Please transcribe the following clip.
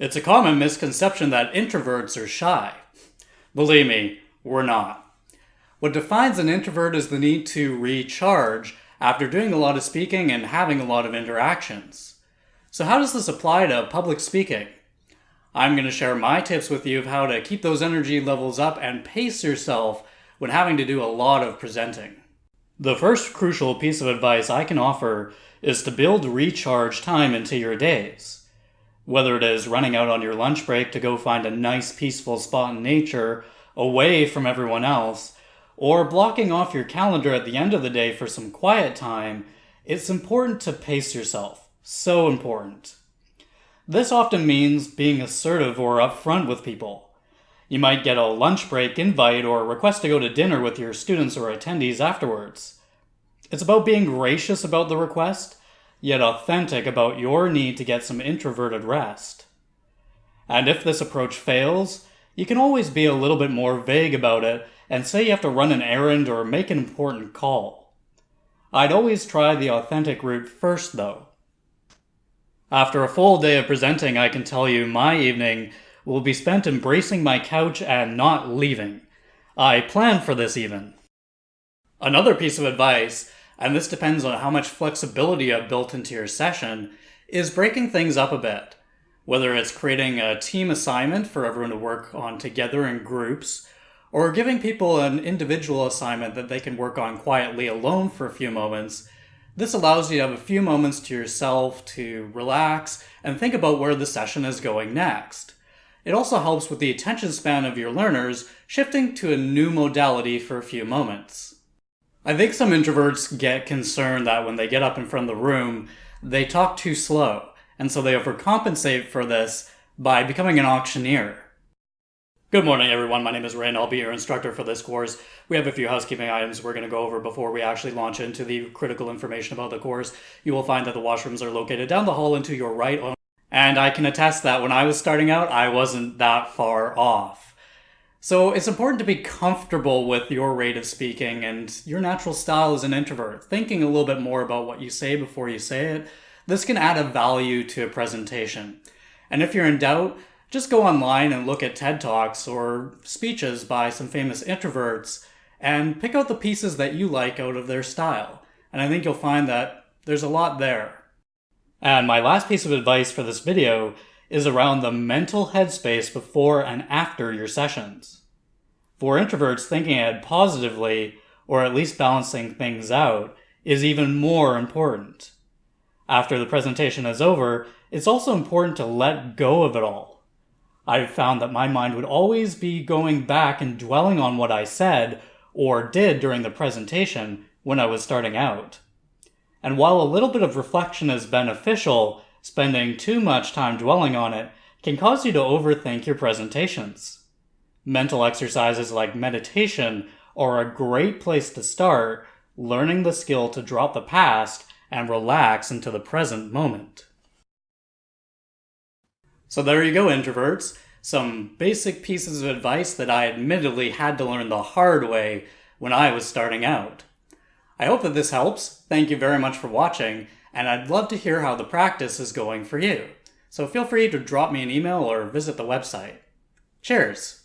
It's a common misconception that introverts are shy. Believe me, we're not. What defines an introvert is the need to recharge after doing a lot of speaking and having a lot of interactions. So how does this apply to public speaking? I'm going to share my tips with you of how to keep those energy levels up and pace yourself when having to do a lot of presenting. The first crucial piece of advice I can offer is to build recharge time into your days. Whether it is running out on your lunch break to go find a nice peaceful spot in nature away from everyone else, or blocking off your calendar at the end of the day for some quiet time, it's important to pace yourself. So important. This often means being assertive or upfront with people. You might get a lunch break invite or request to go to dinner with your students or attendees afterwards. It's about being gracious about the request, yet authentic about your need to get some introverted rest. And if this approach fails, you can always be a little bit more vague about it and say you have to run an errand or make an important call. I'd always try the authentic route first, though. After a full day of presenting, I can tell you my evening will be spent embracing my couch and not leaving. I planned for this even. Another piece of advice, and this depends on how much flexibility you have built into your session, is breaking things up a bit. Whether it's creating a team assignment for everyone to work on together in groups, or giving people an individual assignment that they can work on quietly alone for a few moments, this allows you to have a few moments to yourself to relax and think about where the session is going next. It also helps with the attention span of your learners shifting to a new modality for a few moments. I think some introverts get concerned that when they get up in front of the room, they talk too slow, and so they overcompensate for this by becoming an auctioneer. Good morning, everyone. My name is Ray, and I'll be your instructor for this course. We have a few housekeeping items we're going to go over before we actually launch into the critical information about the course. You will find that the washrooms are located down the hall and to your right. And I can attest that when I was starting out, I wasn't that far off. So it's important to be comfortable with your rate of speaking and your natural style as an introvert, thinking a little bit more about what you say before you say it. This can add a value to a presentation. And if you're in doubt, just go online and look at TED Talks or speeches by some famous introverts and pick out the pieces that you like out of their style. And I think you'll find that there's a lot there. And my last piece of advice for this video is around the mental headspace before and after your sessions. For introverts, thinking ahead positively, or at least balancing things out, is even more important. After the presentation is over, it's also important to let go of it all. I've found that my mind would always be going back and dwelling on what I said or did during the presentation when I was starting out. And while a little bit of reflection is beneficial, spending too much time dwelling on it can cause you to overthink your presentations. Mental exercises like meditation are a great place to start learning the skill to drop the past and relax into the present moment. So there you go, introverts. Some basic pieces of advice that I admittedly had to learn the hard way when I was starting out. I hope that this helps. Thank you very much for watching, and I'd love to hear how the practice is going for you. So feel free to drop me an email or visit the website. Cheers!